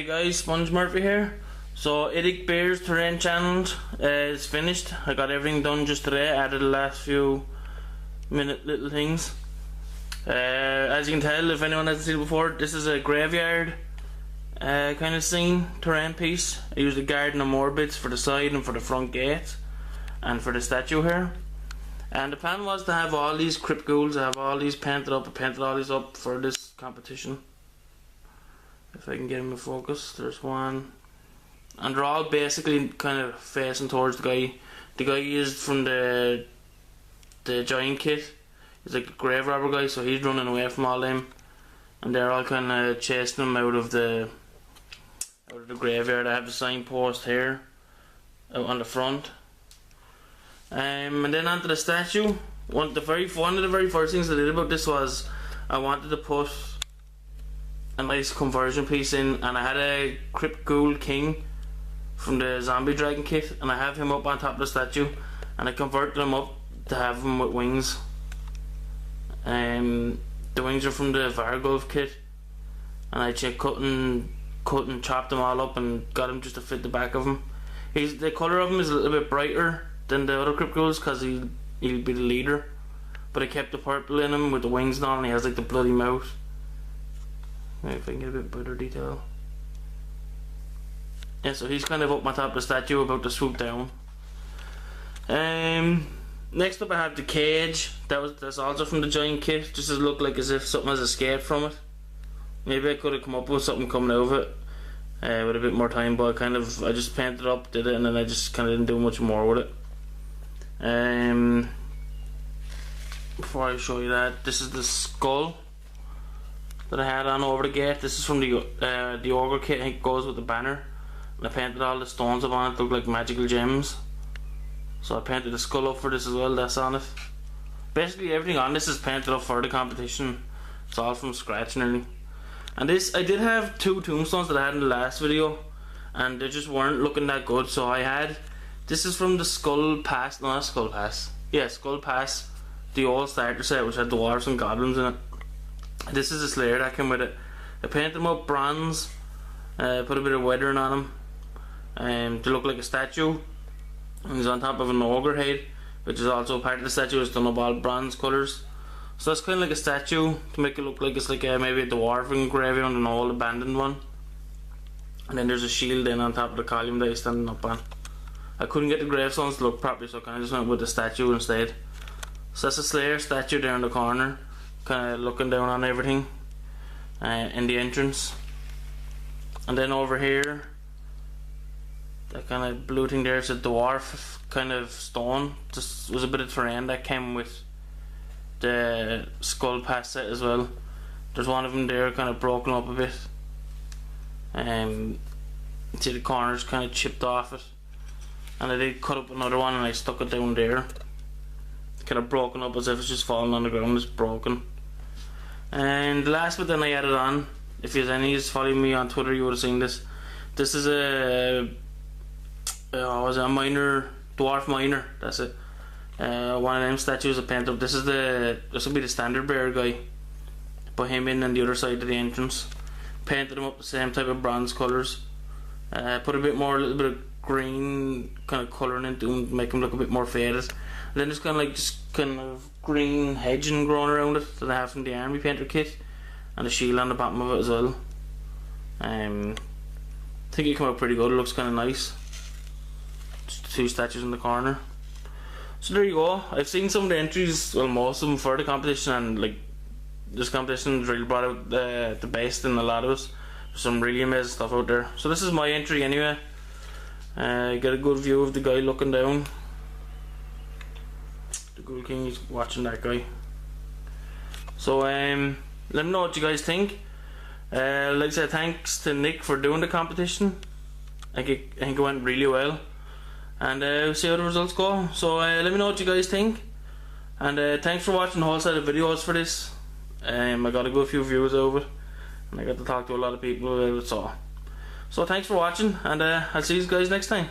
Hey guys, Sponge Murphy here. So IDIC BEER's terrain challenge is finished. I got everything done just today. Added the last few little things. As you can tell, if anyone hasn't seen it before, this is a graveyard kind of scene, terrain piece. I used the garden and more bits for the side and for the front gate and for the statue here. And the plan was to have all these crypt ghouls, I have all these painted up. I painted all these up for this competition. If I can get him in focus, there's one. And they're all basically kind of facing towards the guy. The guy is from the giant kit. He's like a grave robber guy, so he's running away from all them. And they're all kind of chasing him out of the graveyard. I have the signpost here out on the front. And then onto the statue. One of the very first things I did about this was I wanted to put a nice conversion piece in, and I had a Crypt Ghoul King from the Zombie Dragon kit, and I have him up on top of the statue, and I converted him up to have him with wings. The wings are from the Vargulf kit, and I cut and chopped them all up and got him just to fit the back of him. The colour of him is a little bit brighter than the other Crypt Ghouls because he'll be the leader, but I kept the purple in him with the wings on, and he has like the bloody mouth. Maybe if I can get a bit better detail. Yeah, so he's kind of up on top of the statue about to swoop down. Next up I have the cage. That's also from the giant kit, just to look like as if something has escaped from it. Maybe I could have come up with something coming out of it with a bit more time, but I just painted it up, did it, and then I just kind of didn't do much more with it. Before I show you that, this is the skull that I had on over the gate. This is from the ogre kit. I think it goes with the banner, and I painted all the stones up on it to look like magical gems. So I painted the skull up for this as well. That's on it. Basically everything on this is painted up for the competition. It's all from scratch nearly. And this, I did have two tombstones that I had in the last video, and they just weren't looking that good. So I had, this is from the Skull Pass, no, not Skull Pass. Yeah, Skull Pass, the old starter set which had dwarves and goblins in it. This is a Slayer that came with it. I painted them up bronze, put a bit of weathering on them to look like a statue. And he's on top of an ogre head, which is also part of the statue. It's done up all bronze colours. So that's kind of like a statue to make it look like it's like maybe a dwarven graveyard, an old abandoned one. And then there's a shield in on top of the column that he's standing up on. I couldn't get the gravestones to look properly, so I kind of just went with the statue instead. So that's a Slayer statue there in the corner, kind of looking down on everything in the entrance. And then over here, that kind of blue thing there is a dwarf kind of stone. Just was a bit of terrain that came with the Skull Pass set as well. There's one of them there kind of broken up a bit. See the corners kind of chipped off it. And I did cut up another one and I stuck it down there. Kind of broken up as if it's just falling on the ground. It's broken. And the last bit then I added on, if you've any who's following me on Twitter, you would have seen this. This is a dwarf miner. That's it. One of them statues I painted up. This will be the standard bearer guy. Put him in on the other side of the entrance. Painted him up the same type of bronze colours. Put a little bit of green kind of colouring into him to make him look a bit more faded. And then there's kind of green hedging growing around it that I have from the army painter kit, and a shield on the bottom of it as well. I think it came out pretty good. It looks kind of nice. Just two statues in the corner. So there you go. I've seen some of the entries, well most of them for the competition, and like this competition really brought out the best in a lot of us. There's some really amazing stuff out there. So this is my entry anyway. Get a good view of the guy looking down. The Ghoul King is watching that guy. So let me know what you guys think. Like I said, thanks to Nick for doing the competition. I think it went really well, and we'll see how the results go. So let me know what you guys think, and thanks for watching the whole set of videos for this. I got a good few views over it, and I got to talk to a lot of people about it. So thanks for watching, and I'll see you guys next time.